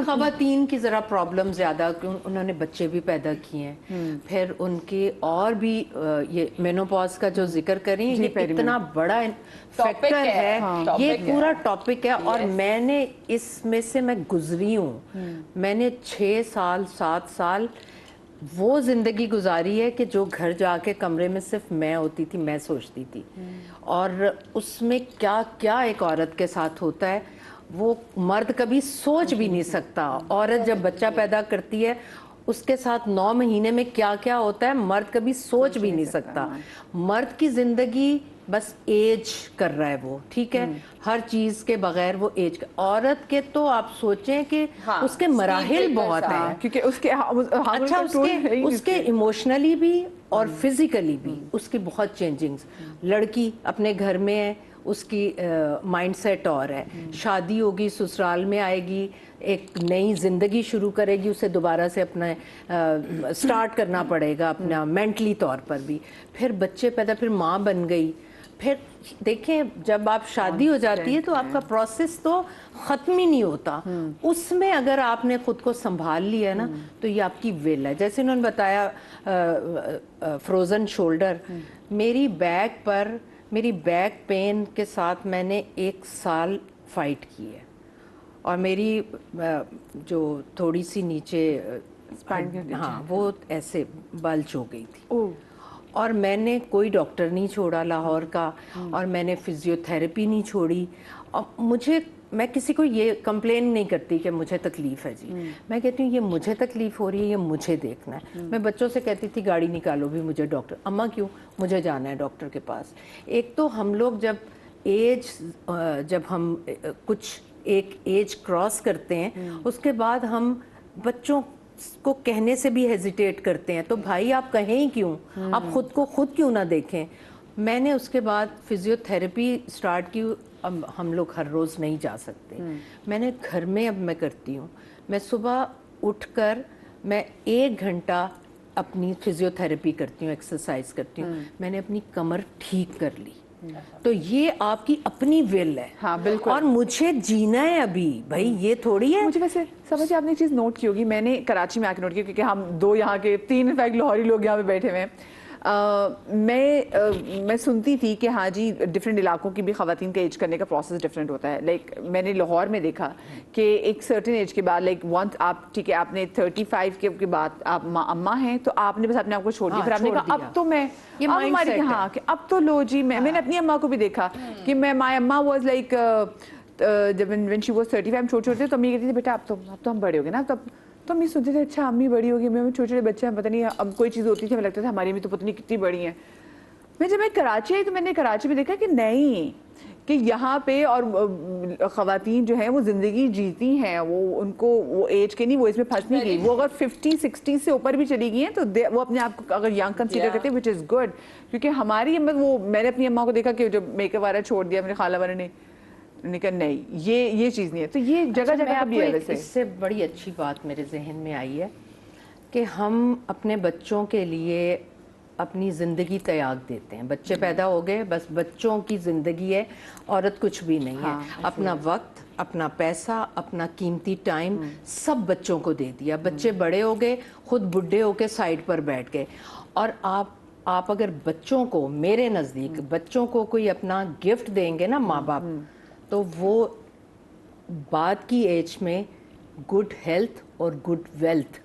خواتین کی ذرا پرابلم زیادہ، انہوں نے بچے بھی پیدا کیے ہیں، پھر ان کے اور بھی یہ مینوپاز کا جو ذکر کریں، یہ اتنا بڑا فیکٹر ہے، یہ پورا ٹاپک ہے، اور میں نے اس میں سے میں گزری ہوں، میں نے 6 سال 7 سال وہ زندگی گزاری ہے کہ جو گھر جا کے کمرے میں صرف میں ہوتی تھی، میں سوچتی تھی، اور اس میں کیا کیا ایک عورت کے ساتھ ہوتا ہے وہ مرد کبھی سوچ بھی نہیں سکتا. عورت جب بچہ پیدا کرتی ہے اس کے ساتھ 9 مہینے میں کیا کیا ہوتا ہے مرد کبھی سوچ بھی نہیں سکتا. مرد کی زندگی بس ایج کر رہا ہے وہ، ٹھیک ہے، ہر چیز کے بغیر وہ ایج کر. عورت کے تو آپ سوچیں کہ اس کے مراحل بہت ہیں، کیونکہ اس کے اچھا اس کے ایموشنلی بھی اور فزیکلی بھی اس کی بہت چینجنگز. لڑکی اپنے گھر میں ہے، اس کی مائنڈ سیٹ اور ہے، شادی ہوگی، سسرال میں آئے گی، ایک نئی زندگی شروع کرے گی، اسے دوبارہ سے اپنا سٹارٹ کرنا پڑے گا اپنا مینٹلی طور پر بھی. پھر بچے پیدا، پھر ماں بن گئی. پھر دیکھیں جب آپ شادی ہو جاتی ہے تو آپ کا پروسیس تو ختم ہی نہیں ہوتا. اس میں اگر آپ نے خود کو سنبھال لیا نا تو یہ آپ کی ول ہے. جیسے انہوں نے بتایا فروزن شولڈر، میری بیک پر میری بیک پین کے ساتھ میں نے 1 سال فائٹ کی ہے، اور میری جو تھوڑی سی نیچے ہاں وہ ایسے بلج ہو گئی تھی، اور میں نے کوئی ڈاکٹر نہیں چھوڑا لاہور کا، اور میں نے فزیو تھیراپی نہیں چھوڑی. اور میں کسی کو یہ کمپلین نہیں کرتی کہ مجھے تکلیف ہے جی، میں کہتی ہوں یہ مجھے تکلیف ہو رہی ہے، یہ مجھے دیکھنا ہے. میں بچوں سے کہتی تھی گاڑی نکالو بھی مجھے ڈاکٹر، اماں کیوں، مجھے جانا ہے ڈاکٹر کے پاس. ایک تو ہم لوگ جب ہم کچھ ایک ایج کراس کرتے ہیں اس کے بعد ہم بچوں کو کہنے سے بھی ہیزیٹیٹ کرتے ہیں، تو بھائی آپ کہیں ہی کیوں، آپ خود کو خود کیوں نہ دیکھیں. میں نے اس کے بعد فزیو تھیراپی سٹارٹ کی. اب ہم لوگ ہر روز نہیں جا سکتے، میں نے گھر میں اب میں کرتی ہوں. میں صبح اٹھ کر میں 1 گھنٹہ اپنی فزیو تھیراپی کرتی ہوں، ایکسرسائز کرتی ہوں. میں نے اپنی کمر ٹھیک کر لی. تو یہ آپ کی اپنی ول ہے. ہاں بالکل، اور مجھے جینا ہے ابھی، بھائی یہ تھوڑی ہے. مجھے ویسے سمجھے آپ نے ایک چیز نوٹ کی ہوگی، میں نے کراچی میں آ کے نوٹ کی، کیونکہ ہم 2 یہاں کے 3 انفیکٹ لاہوری لوگ یہاں پہ بیٹھے ہوئے ہیں. میں سنتی تھی کہ ہاں جی ڈفرینٹ علاقوں کی بھی خواتین کا ایج کرنے کا پروسیس ڈفرینٹ ہوتا ہے. لائک میں نے لاہور میں دیکھا کہ ایک سرٹن ایج کے بعد، لائک ونس آپ ٹھیک ہے آپ نے 35 کے بعد آپ اماں ہیں تو آپ نے بس اپنے آپ کو چھوڑ دیا. پھر آپ نے کہا اب تو میں ہاں کہ اب تو لو جی. میں نے اپنی اماں کو بھی دیکھا کہ مائی اماں واز لائک جب when she was 35 ہم چھوٹے چھوٹے تو امی کہتی تھی بیٹا اب تو ہم بڑے ہو گئے نا. تو امی سنتے تھے اچھا امی بڑی ہوگی، میں چھوٹے چھوٹے بچے ہیں پتہ نہیں اب کوئی چیز ہوتی تھی ہمیں لگتا تھا ہماری امی تو پتہ نہیں کتنی بڑی ہیں. جب میں کراچی آئی تو میں نے کراچی میں دیکھا کہ نہیں، کہ یہاں پہ اور خواتین جو ہیں وہ زندگی جیتی ہیں، وہ ان کو وہ ایج کے نہیں، وہ اس میں پھنس نہیں گئی. وہ اگر 50-60 سے اوپر بھی چلی گئی ہیں تو وہ اپنے آپ کو اگر ینگ کنسیڈر کرتے ہیں وچ از گڈ. کیونکہ ہماری وہ میں نے اپنی اماں کو دیکھا کہ جب میک اپ وغیرہ چھوڑ دیا میرے خالہ والے نے کہا نہیں یہ چیز نہیں ہے. تو یہ جگہ جگہ بھی ہے. ویسے اس سے بڑی اچھی بات میرے ذہن میں آئی ہے کہ ہم اپنے بچوں کے لیے اپنی زندگی تیاگ دیتے ہیں. بچے پیدا ہو گئے، بس بچوں کی زندگی ہے، عورت کچھ بھی نہیں ہے. اپنا وقت، اپنا پیسہ، اپنا قیمتی ٹائم سب بچوں کو دے دیا. بچے بڑے ہو گئے، خود بڈھے ہو کے سائڈ پر بیٹھ گئے. اور آپ اگر بچوں کو، میرے نزدیک بچوں کو کوئی اپنا گفٹ دیں گے نا ماں باپ، تو وہ بعد کی ایج میں گڈ ہیلتھ اور گڈ ویلتھ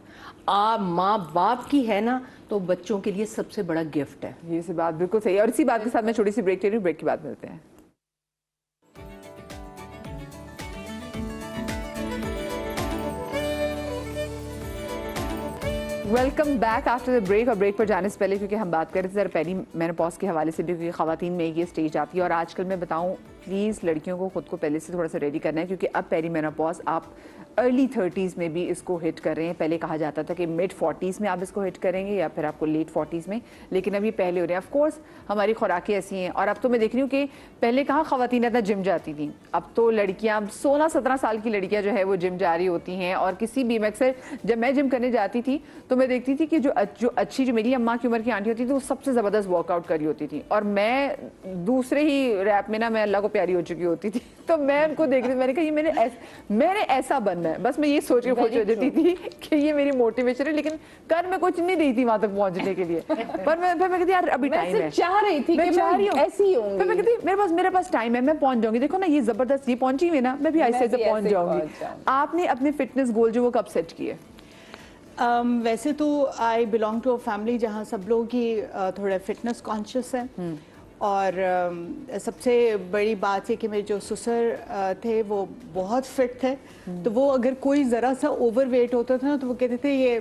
ماں باپ کی ہے نا تو بچوں کے لیے سب سے بڑا گفٹ ہے. یہ سی بات بالکل صحیح ہے. اور اسی بات کے ساتھ میں چھوٹی سی بریک لے رہی ہوں، بریک کے بعد ملتے ہیں. Welcome back after the break. اور بریک پر جانے سے پہلے کیونکہ ہم بات کر رہے تھے ذرا پیری مینوپاز کے حوالے سے بھی، کیونکہ خواتین میں یہ اسٹیج آتی ہے. اور آج کل میں بتاؤں پلیز لڑکیوں کو خود کو پہلے سے تھوڑا سا ریڈی کرنا ہے، کیونکہ اب پیری مینوپاز آپ ارلی 30s میں بھی اس کو ہٹ کر رہے ہیں. پہلے کہا جاتا تھا کہ mid 40s میں آپ اس کو ہٹ کریں گے یا پھر آپ کو لیٹ 40s میں، لیکن اب یہ پہلے ہو رہے ہیں. آف کورس ہماری خوراکیں ایسی ہیں. اور اب تو میں دیکھ رہی ہوں کہ پہلے کہاں خواتین اتنا جم جاتی تھیں، اب تو لڑکیاں 16-17 سال کی لڑکیاں جو ہے وہ جم جا رہی ہوتی ہیں. اور کسی بھی اکثر جب میں جم کرنے جاتی تھی تو میں دیکھتی تھی کہ جو اچھی جو میری اماں کی عمر کی آنٹی ہوتی تھی وہ سب سے زبردست ورک آؤٹ کر رہی ہوتی تھی. اور میں دوسرے ہی ریپ میں نا میں اللہ کو پیاری ہو چکی ہوتی تھی, تو میں ان کو دیکھ رہی, میں نے کہا یہ میں نے ایسا بننا ہے, بس میں یہ سوچ کے خوش ہو جاتی تھی کہ یہ میری موٹیویشن ہے, لیکن کر میں کچھ نہیں رہی تھی وہاں تک پہنچنے کے لیے. پر میں کہتی یار ابھی ٹائم ہے, چاہ رہی تھی کہ میں ایسی ہوں پھر میں کہتی میرے پاس ٹائم ہے, میں پہنچ جاؤں گی. دیکھو نا یہ زبردست, یہ پہنچی ہوئی نا, میں بھی ایسے ایسے پہنچ جاؤں گی. آپ نے اپنے فٹنس گول جو وہ کب سیٹ کیے؟ ویسے تو I belong to a family جہاں سب لوگ ہی تھوڑا فٹنس کانشیس ہیں, اور سب سے بڑی بات یہ کہ میرے جو سسر تھے وہ بہت فٹ تھے, تو وہ اگر کوئی ذرا سا اوور ویٹ ہوتا تھا نا تو وہ کہتے تھے یہ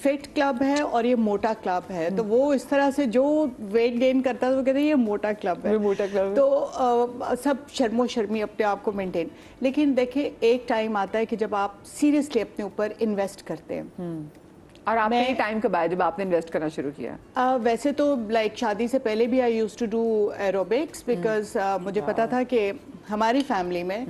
فٹ کلب ہے اور یہ موٹا کلب ہے. تو وہ اس طرح سے جو ویٹ گین کرتا تھا وہ کہتے ہیں یہ موٹا کلب ہے, تو سب شرم و شرمی اپنے آپ کو مینٹین. لیکن دیکھیں ایک ٹائم آتا ہے کہ جب آپ سیریسلی اپنے اوپر انویسٹ کرتے ہیں. اور آپ نے ٹائم کب آیا جب آپ نے انویسٹ کرنا شروع کیا؟ ویسے تو لائک شادی سے پہلے بھی I used to do aerobics, because مجھے پتا تھا کہ ہماری فیملی میں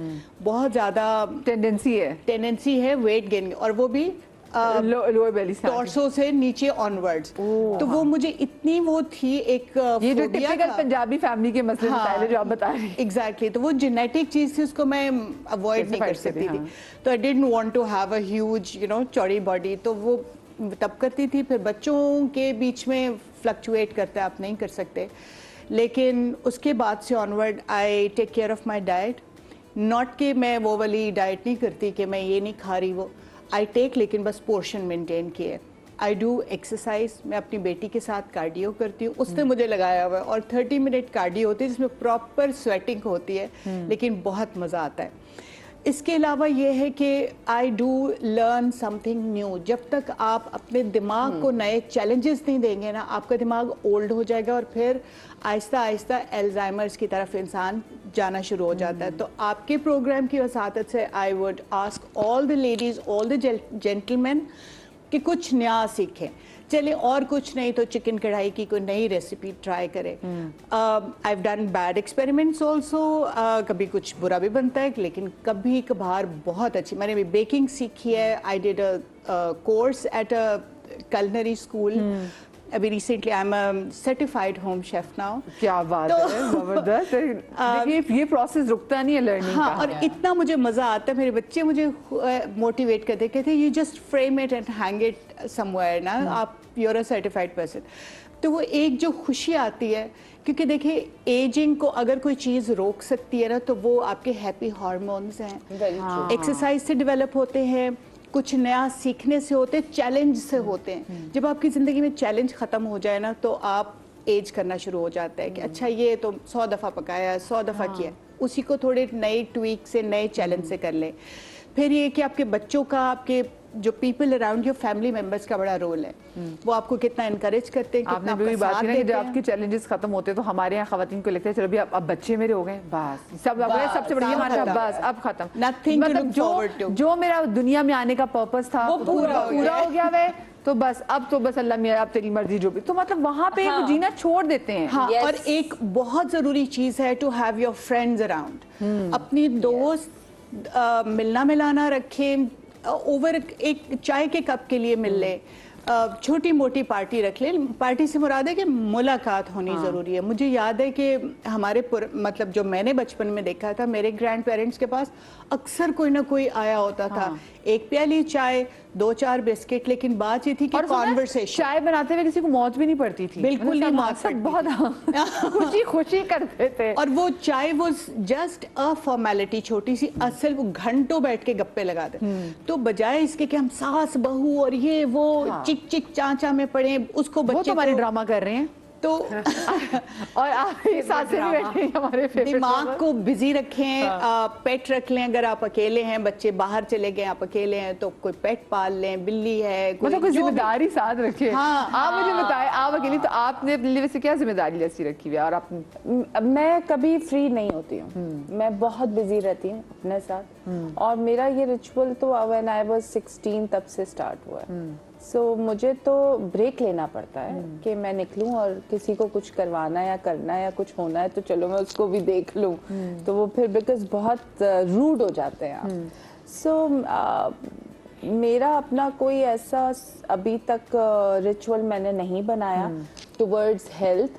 بہت زیادہ ٹینڈنسی ہے ویٹ گین, اور وہ بھی لوور بیلی سے ٹورسو سے نیچے آنورڈز. تو وہ مجھے اتنی وہ تھی ایک یہ جو ٹپیکل پنجابی فیملی کے مسئلے مسائل جو آپ بتا رہے ہیں, ایگزیکٹلی, تو وہ جینیٹک چیز تھی, اس کو میں اوائڈ نہیں کر سکتی تھی. تو I didn't want to have a huge چوڑی باڈی, تو وہ تب کرتی تھی. پھر بچوں کے بیچ میں فلکچویٹ کرتا ہے, آپ نہیں کر سکتے. لیکن اس کے بعد سے onward I take care of my diet. Not کہ میں وہ والی ڈائٹ نہیں کرتی کہ میں یہ نہیں کھا رہی, وہ آئی ٹیک, لیکن بس پورشن مینٹین کیے. آئی ڈو ایکسرسائز, میں اپنی بیٹی کے ساتھ کارڈیو کرتی ہوں, اس نے مجھے لگایا ہوا ہے, اور 30 منٹ کارڈیو ہوتی ہے جس میں پراپر سویٹنگ ہوتی ہے, لیکن بہت مزہ آتا ہے. اس کے علاوہ یہ ہے کہ I do learn some thing new. جب تک آپ اپنے دماغ کو نئے چیلنجز نہیں دیں گے نا, آپ کا دماغ اولڈ ہو جائے گا, اور پھر آہستہ آہستہ الزائمرز کی طرف انسان جانا شروع ہو جاتا ہے. تو آپ کے پروگرام کی وساطت سے I would ask all the ladies, all the gentlemen کہ کچھ نیا سیکھیں. چلے اور کچھ نہیں تو چکن کڑھائی کی کوئی نئی ریسیپی ٹرائی کرے. I have done bad experiments also, کبھی کچھ برا بھی بنتا ہے, لیکن کبھی کبھار بہت اچھی. میں نے بھی بیکنگ سیکھی ہے. I did a course at a culinary school. ابھی recently I am a certified home chef now. کیا بات ہے, زبردست. یہ پروسیس رکتا نہیں ہے لرننگ کا. ہاں, اور اتنا مجھے مزہ آتا ہے. میرے بچے مجھے موٹیویٹ کرتے, کہتے you just frame it and hang it somewhere نا, آپ you are a certified person. تو وہ ایک جو خوشی آتی ہے, کیونکہ دیکھیں ایجنگ کو اگر کوئی چیز روک سکتی ہے نا تو وہ آپ کے ہیپی ہارمونز ہیں. ایکسرسائز سے ڈیولپ ہوتے ہیں, کچھ نیا سیکھنے سے ہوتے ہیں, چیلنج سے ہوتے ہیں. جب آپ کی زندگی میں چیلنج ختم ہو جائے نا تو آپ ایج کرنا شروع ہو جاتا ہے کہ اچھا یہ تو 100 دفعہ پکایا, 100 دفعہ کیا, اسی کو تھوڑے نئے ٹویک سے, نئے چیلنج سے کر لیں. پھر یہ کہ آپ کے بچوں کا, آپ کے جو people around your family members کا بڑا رول ہے. وہ آپ کو کتنا انکریج کرتے ہیں, آپ نے بھی بات کی جب آپ کے چیلنجز ختم ہوتے ہیں تو ہمارے یہاں خواتین کو لگتا ہے چلو بھی اب بچے میرے ہو گئے, بس سب سے بڑی ہمارا بس اب ختم. مطلب جو میرا دنیا میں آنے کا پرپس تھا وہ پورا ہو گیا ہے, تو بس اب تو بس اللہ میاں اب تیری مرضی جو بھی. تو مطلب وہاں پہ جینا چھوڑ دیتے ہیں. ہاں, اور ایک بہت ضروری چیز ہے to have your friends around. اپنی دوست ملنا ملانا رکھیں, اوور ایک چائے کے کپ کے لیے مل لیں, چھوٹی موٹی پارٹی رکھ لیں. پارٹی سے مراد ہے کہ ملاقات ہونی ضروری ہے. مجھے یاد ہے کہ ہمارے مطلب جو میں نے بچپن میں دیکھا تھا, میرے گرینڈ پیرنٹس کے پاس اکثر کوئی نہ کوئی آیا ہوتا تھا, ایک پیالی چائے, 2-4 بسکٹ, لیکن بات یہ تھی کہ کانورسیشن. چائے بناتے ہوئے کسی کو موت بھی نہیں پڑتی تھی, بالکل نہیں موت پڑتی, بہت خوشی کرتے تھے. اور وہ چائے واز جسٹ ا فارمیلٹی, چھوٹی سی, اصل وہ گھنٹوں بیٹھ کے گپے لگاتے. تو بجائے اس کے کہ ہم ساس بہو اور یہ وہ چک چک چانچا میں پڑے, اس کو بچے ہمارے ڈرامہ کر رہے ہیں. تو اور آپ ساتھ سے بھی بیٹھے ہیں, ہمارے دماغ کو بزی رکھیں. پیٹ رکھ لیں, اگر آپ اکیلے ہیں, بچے باہر چلے گئے, آپ اکیلے ہیں تو کوئی پیٹ پال لیں, بلی ہے, مطلب کوئی ذمہ داری ساتھ رکھے. آپ مجھے بتائیں, آپ اکیلی, تو آپ نے اپنے لیے سے کیا ذمہ داری جیسی رکھی ہوئی ہے؟ اور آپ میں کبھی فری نہیں ہوتی ہوں, میں بہت بزی رہتی ہوں اپنے ساتھ, اور میرا یہ ریچول تو when I was 16 تب سے اسٹارٹ ہوا ہے. سو مجھے تو بریک لینا پڑتا ہے کہ میں نکلوں اور کسی کو کچھ کروانا یا کرنا یا کچھ ہونا ہے تو چلو میں اس کو بھی دیکھ لوں. تو وہ پھر بیکاز بہت روڈ ہو جاتے ہیں آپ. سو میرا اپنا کوئی ایسا ابھی تک ریچول میں نے نہیں بنایا towards health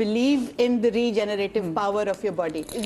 believe in the regenerative power of your body.